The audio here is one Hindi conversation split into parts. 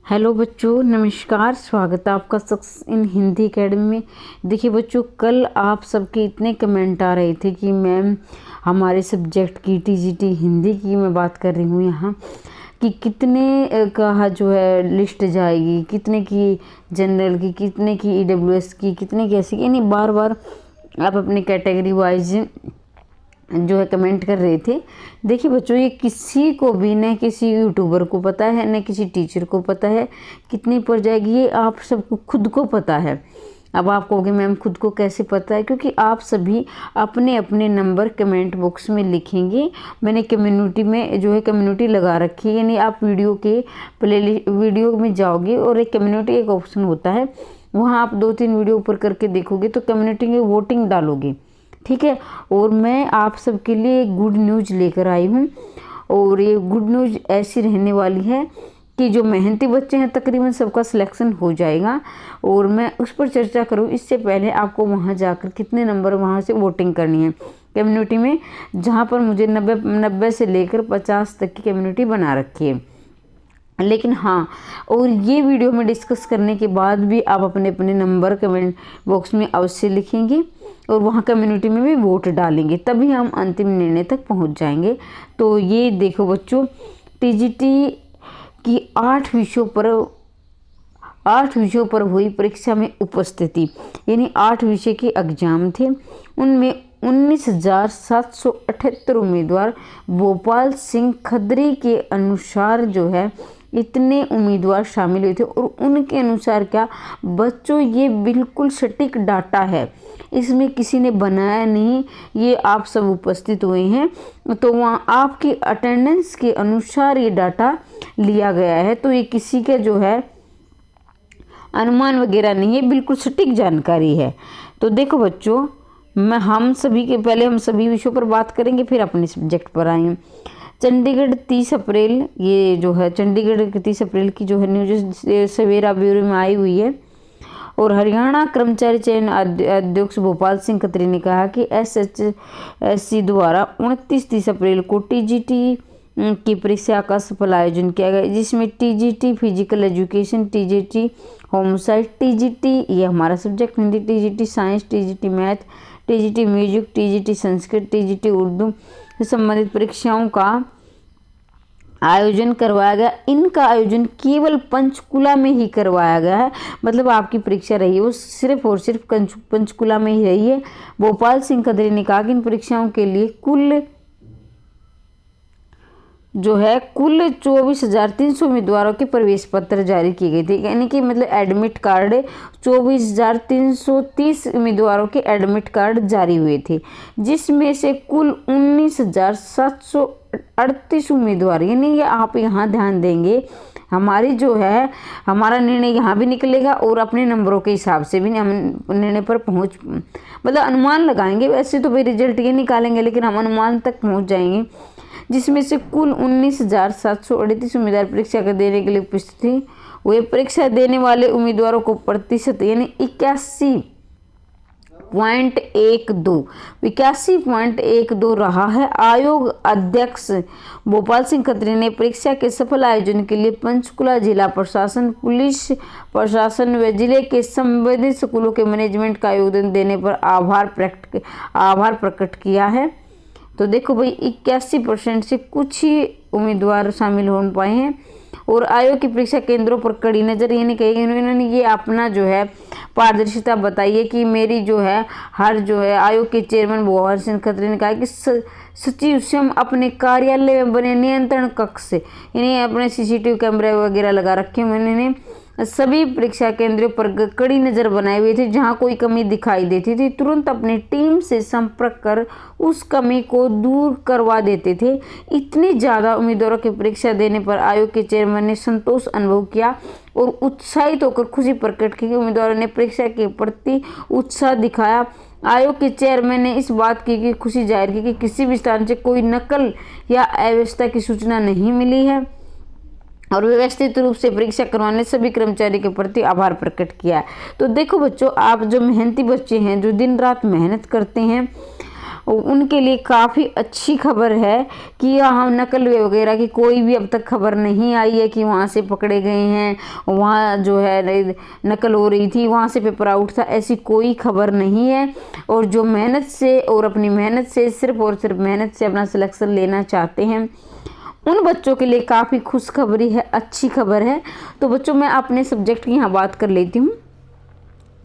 हेलो बच्चों, नमस्कार। स्वागत है आपका सक्सेस इन हिंदी एकेडमी में। देखिए बच्चों, कल आप सबके इतने कमेंट आ रहे थे कि मैम हमारे सब्जेक्ट की टीजीटी हिंदी की मैं बात कर रही हूँ यहाँ कि कितने का जो है लिस्ट जाएगी, कितने की जनरल की, कितने की ईडब्ल्यूएस की, कितने की ऐसी, यानी बार बार आप अपने कैटेगरी वाइज जो है कमेंट कर रहे थे। देखिए बच्चों, ये किसी को भी, न किसी यूट्यूबर को पता है, न किसी टीचर को पता है कितनी पड़ जाएगी। ये आप सबको खुद को पता है। अब आप कहोगे मैम खुद को कैसे पता है? क्योंकि आप सभी अपने अपने नंबर कमेंट बॉक्स में लिखेंगे। मैंने कम्युनिटी में जो है कम्युनिटी लगा रखी है, यानी आप वीडियो के वीडियो में जाओगे और एक कम्युनिटी एक ऑप्शन होता है, वहाँ आप 2-3 वीडियो ऊपर करके देखोगे तो कम्युनिटी में वोटिंग डालोगे, ठीक है। और मैं आप सबके लिए एक गुड न्यूज़ लेकर आई हूँ, और ये गुड न्यूज़ ऐसी रहने वाली है कि जो मेहनती बच्चे हैं तकरीबन सबका सिलेक्शन हो जाएगा। और मैं उस पर चर्चा करूँ इससे पहले आपको वहाँ जाकर कितने नंबर वहाँ से वोटिंग करनी है कम्युनिटी में, जहाँ पर मुझे 90 से लेकर 50 तक की कम्युनिटी बना रखी है। लेकिन हाँ, और ये वीडियो में डिस्कस करने के बाद भी आप अपने अपने नंबर कमेंट बॉक्स में अवश्य लिखेंगे और वहाँ कम्युनिटी में भी वोट डालेंगे, तभी हम अंतिम निर्णय तक पहुँच जाएंगे। तो ये देखो बच्चों, टीजीटी की 8 विषयों पर हुई परीक्षा में उपस्थिति, यानी 8 विषय के एग्जाम थे। उनमें 19,778 उम्मीदवार भोपाल सिंह खत्री के अनुसार जो है इतने उम्मीदवार शामिल हुए थे। और उनके अनुसार क्या बच्चों, ये बिल्कुल सटीक डाटा है, इसमें किसी ने बनाया नहीं, ये आप सब उपस्थित हुए हैं तो वहाँ आपकी अटेंडेंस के अनुसार ये डाटा लिया गया है। तो ये किसी का जो है अनुमान वगैरह नहीं है, बिल्कुल सटीक जानकारी है। तो देखो बच्चों, हम सभी विषयों पर बात करेंगे, फिर अपने सब्जेक्ट पर आएंगे। चंडीगढ़ 30 अप्रैल, ये जो है चंडीगढ़ 30 अप्रैल की जो है न्यूज सवेरा ब्यूरो में आई हुई है। और हरियाणा कर्मचारी चयन अध्यक्ष भोपाल सिंह खत्री ने कहा कि SHSC द्वारा 29-30 अप्रैल को टीजीटी की परीक्षा का सफल आयोजन किया गया, जिसमें TGT physical education, TGT home science, TGT ये हमारा subject Hindi, TGT science, TGT math, TGT music, TGT Sanskrit, TGT Urdu से संबंधित परीक्षाओं का आयोजन करवाया गया। इनका आयोजन केवल पंचकुला में ही करवाया गया है, मतलब आपकी परीक्षा रही है वो सिर्फ और सिर्फ पंचकुला में ही रही है। भोपाल सिंह खत्री ने कहा कि इन परीक्षाओं के लिए कुल 24,300 उम्मीदवारों के प्रवेश पत्र जारी किए गए थे, यानी कि मतलब एडमिट कार्ड 24,330 उम्मीदवारों के एडमिट कार्ड जारी हुए थे, जिसमें से कुल 19,738 उम्मीदवार, यानी ये आप यहाँ ध्यान देंगे, हमारी जो है हमारा निर्णय यहाँ भी निकलेगा और अपने नंबरों के हिसाब से भी हम निर्णय पर पहुँच मतलब अनुमान लगाएंगे। वैसे तो भाई रिजल्ट ये निकालेंगे, लेकिन हम अनुमान तक पहुँच जाएंगे, जिसमें से कुल 19,738 उम्मीदवार परीक्षा का देने के लिए उपस्थित थे। वे परीक्षा देने वाले उम्मीदवारों को प्रतिशत यानी 81.12 रहा है। आयोग अध्यक्ष भोपाल सिंह खत्री ने परीक्षा के सफल आयोजन के लिए पंचकुला जिला प्रशासन, पुलिस प्रशासन व जिले के संबंधित स्कूलों के मैनेजमेंट का योगदान देने पर आभार प्रकट किया है। तो देखो भाई, 81% से कुछ ही उम्मीदवार शामिल हो पाए हैं। और आयोग की परीक्षा केंद्रों पर कड़ी नजर ये नहीं कही, इन्होंने ये अपना जो है पारदर्शिता बताई है कि मेरी जो है आयोग के चेयरमैन भोपाल सिंह खत्री ने कहा कि सचिव स्वयं अपने कार्यालय में बने नियंत्रण कक्ष से, यानी अपने CCTV कैमरे वगैरह लगा रखे हैं, उन्होंने सभी परीक्षा केंद्रों पर कड़ी नज़र बनाए हुए थे। जहां कोई कमी दिखाई देती थी तुरंत अपनी टीम से संपर्क कर उस कमी को दूर करवा देते थे। इतनी ज़्यादा उम्मीदवारों की परीक्षा देने पर आयोग के चेयरमैन ने संतोष अनुभव किया और उत्साहित होकर खुशी प्रकट की कि उम्मीदवारों ने परीक्षा के प्रति उत्साह दिखाया। आयोग के चेयरमैन ने इस बात की खुशी जाहिर की कि किसी भी स्थान से कोई नकल या अव्यवस्था की सूचना नहीं मिली है और व्यवस्थित रूप से परीक्षा करवाने सभी कर्मचारी के प्रति आभार प्रकट किया है। तो देखो बच्चों, आप जो मेहनती बच्चे हैं, जो दिन रात मेहनत करते हैं, उनके लिए काफ़ी अच्छी खबर है कि यहाँ नकल वगैरह की कोई भी अब तक खबर नहीं आई है कि वहाँ से पकड़े गए हैं, वहाँ जो है नकल हो रही थी, वहाँ से पेपर आउट था, ऐसी कोई खबर नहीं है। और जो मेहनत से और अपनी मेहनत से सिर्फ और सिर्फ मेहनत से अपना सिलेक्शन लेना चाहते हैं उन बच्चों के लिए काफ़ी खुशखबरी है, अच्छी खबर है। तो बच्चों मैं अपने सब्जेक्ट की यहाँ बात कर लेती हूँ।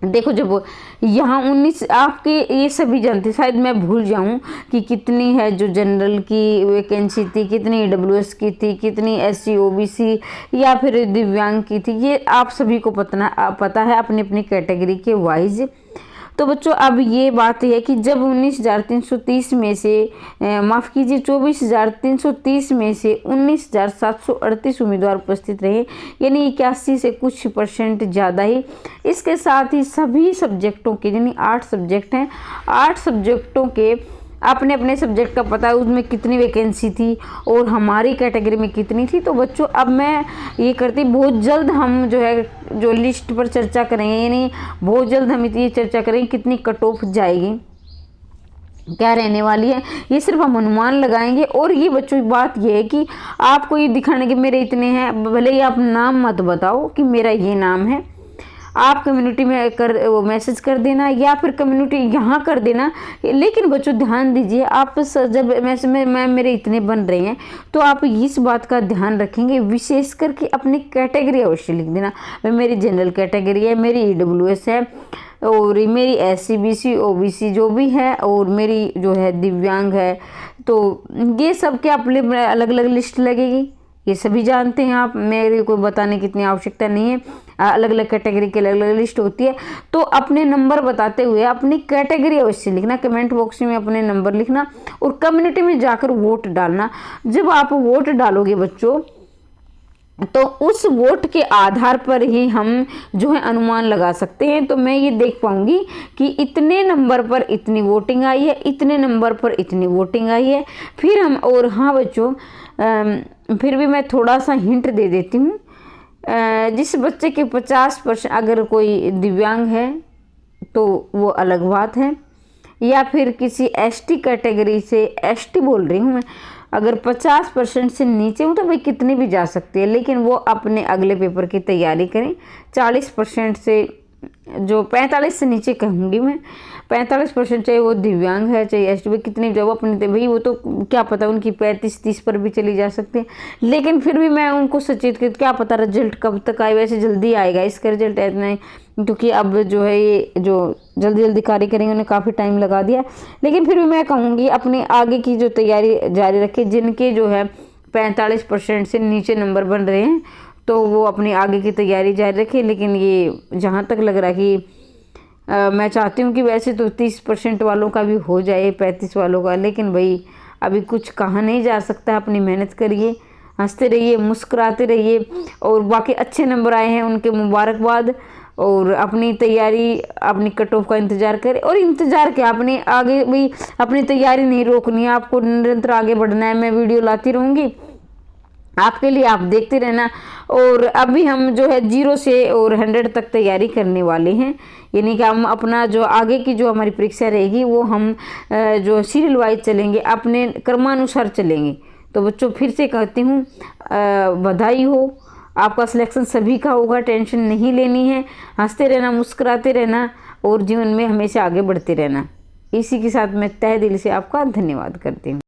देखो जब यहाँ 19 आपके ये सभी जानते, शायद मैं भूल जाऊँ कि कितनी है जो जनरल की वैकेंसी थी, कितनी EWS की थी, कितनी SC OBC या फिर दिव्यांग की थी, ये आप सभी को पता है अपनी अपनी कैटेगरी के वाइज। तो बच्चों अब ये बात है कि जब 19,330 में से माफ़ कीजिए 24,330 में से 19,738 उम्मीदवार उपस्थित रहे, यानी 81 से कुछ % ज़्यादा ही। इसके साथ ही सभी सब्जेक्टों के, यानी 8 सब्जेक्ट हैं, 8 सब्जेक्टों के अपने अपने सब्जेक्ट का पता है उसमें कितनी वैकेंसी थी और हमारी कैटेगरी में कितनी थी। तो बच्चों अब मैं ये करती, बहुत जल्द हम जो है जो लिस्ट पर चर्चा करेंगे, यानी बहुत जल्द हम ये चर्चा करेंगे कितनी कट ऑफ जाएगी, क्या रहने वाली है, ये सिर्फ हम अनुमान लगाएंगे। और ये बच्चों की बात ये है कि आपको ये दिखाने के मेरे इतने हैं, भले ही आप नाम मत बताओ कि मेरा ये नाम है, आप कम्युनिटी में वो मैसेज कर देना या फिर कम्युनिटी यहाँ कर देना। लेकिन बच्चों ध्यान दीजिए, आप जब मैं मेरे इतने बन रहे हैं तो आप इस बात का ध्यान रखेंगे, विशेष करके अपनी कैटेगरी अवश्य लिख देना। मेरी जनरल कैटेगरी है, मेरी EWS है, और मेरी SC BC OBC जो भी है, और मेरी जो है दिव्यांग है। तो ये सब के अपने अलग अलग लिस्ट लगेगी, ये सभी जानते हैं आप, मेरे को बताने की इतनी आवश्यकता नहीं है। अलग अलग कैटेगरी की अलग अलग लिस्ट होती है। तो अपने नंबर बताते हुए अपनी कैटेगरी अवश्य लिखना, कमेंट बॉक्स में अपने नंबर लिखना और कम्युनिटी में जाकर वोट डालना। जब आप वोट डालोगे बच्चों तो उस वोट के आधार पर ही हम जो है अनुमान लगा सकते हैं। तो मैं ये देख पाऊंगी कि इतने नंबर पर इतनी वोटिंग आई है, इतने नंबर पर इतनी वोटिंग आई है। फिर हम, और हाँ बच्चों फिर भी मैं थोड़ा सा हिंट दे देती हूँ, जिस बच्चे के 50% अगर कोई दिव्यांग है तो वो अलग बात है, या फिर किसी ST कैटेगरी से, ST बोल रही हूँ मैं, अगर 50% से नीचे हूँ तो भाई कितनी भी जा सकती है, लेकिन वो अपने अगले पेपर की तैयारी करें। 40% से, जो 45 से नीचे कहूँगी मैं, 45% चाहे वो दिव्यांग है चाहे ST, कितनी जब अपनी भाई वो तो क्या पता उनकी 35-30 पर भी चली जा सकती है। लेकिन फिर भी मैं उनको सचेत कर, क्या पता रिजल्ट कब तक आए, वैसे जल्दी आएगा इसका रिजल्ट इतना, क्योंकि अब जो है ये जो जल्दी जल्दी कार्य करेंगे उन्हें काफ़ी टाइम लगा दिया। लेकिन फिर भी मैं कहूँगी अपने आगे की जो तैयारी जारी रखें, जिनके जो है 45% से नीचे नंबर बन रहे हैं तो वो अपनी आगे की तैयारी जारी रखें। लेकिन ये जहाँ तक लग रहा है कि मैं चाहती हूँ कि वैसे तो 30% वालों का भी हो जाए, 35 वालों का, लेकिन भाई अभी कुछ कहा नहीं जा सकता। अपनी मेहनत करिए, हंसते रहिए, मुस्कुराते रहिए, और बाकी अच्छे नंबर आए हैं उनके मुबारकबाद, और अपनी तैयारी, अपनी कट ऑफ का इंतज़ार करें। और इंतज़ार क्या, अपने आगे भी अपनी तैयारी नहीं रोकनी है, आपको निरंतर आगे बढ़ना है। मैं वीडियो लाती रहूँगी आपके लिए, आप देखते रहना। और अभी हम जो है 0 से और 100 तक तैयारी करने वाले हैं, यानी कि हम अपना जो आगे की जो हमारी परीक्षा रहेगी वो हम जो सीरियल वाइज चलेंगे, अपने क्रमानुसार चलेंगे। तो बच्चों फिर से कहती हूँ बधाई हो, आपका सिलेक्शन सभी का होगा, टेंशन नहीं लेनी है, हंसते रहना, मुस्कुराते रहना और जीवन में हमेशा आगे बढ़ते रहना। इसी के साथ मैं तहे दिल से आपका धन्यवाद करती हूँ।